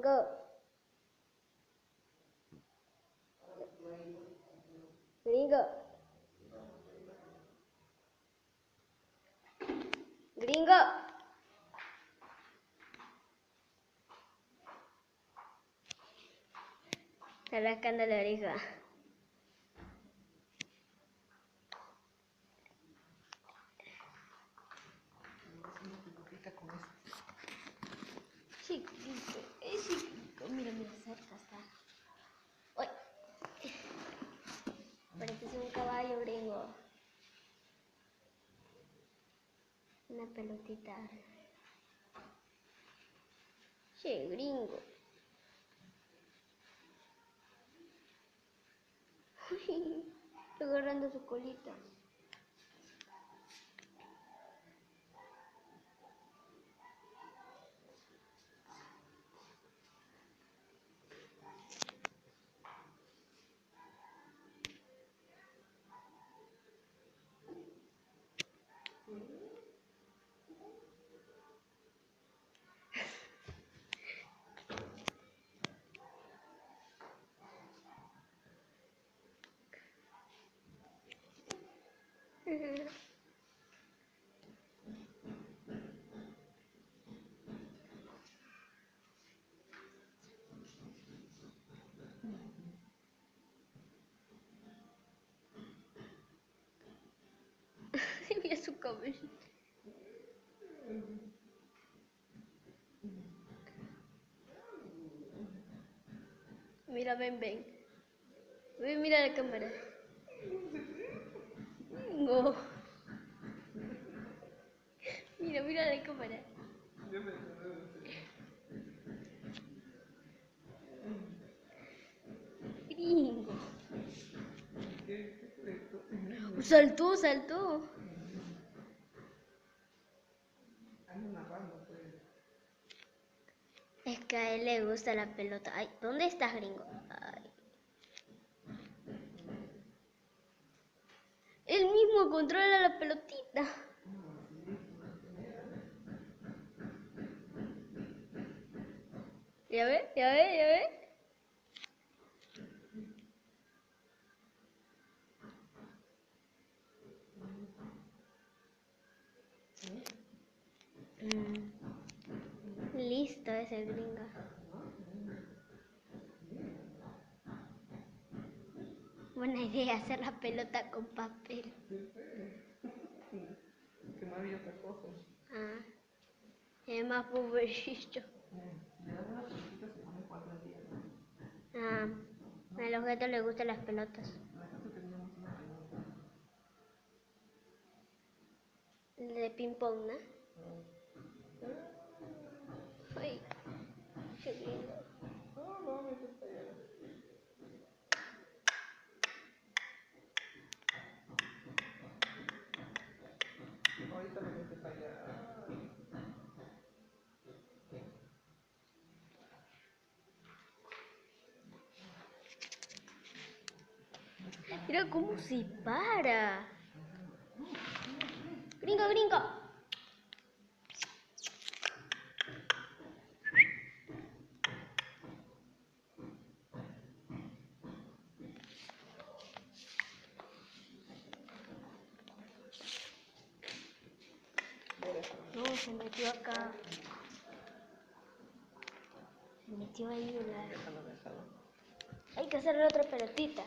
Gringo. Gringo. Gringo. Está rascando la oreja. Chiquito, es chiquito. Mira, mira, cerca está. ¡Uy! Parece un caballo, Gringo. Una pelotita. Sí, Gringo. Está agarrando su colita. Mira su cabello. Mira, ven, ven. Ven, mira la cámara. No. Mira, mira la cámara. Gringo. Saltó, saltó. Es que a él le gusta la pelota. Ay, ¿dónde estás, Gringo? Ay. Él mismo controla la pelotita. Ya ve, ya ve, ya ve. Listo, es el Gringo. Buena idea hacer la pelota con papel. Que no había otra cosa. Ah, es más pobrecito. Ya una chiquita se pone 4 días. Ah, a los gatos les gustan las pelotas. La casa teníamos una pelota. De ping pong, ¿no? Ay, qué lindo. No, me gusta ya. Ahorita me metí para allá. Mira cómo se para. Gringo, gringo. No, se metió acá. Se metió ahí en la... Déjalo. Hay que hacerle otra pelotita.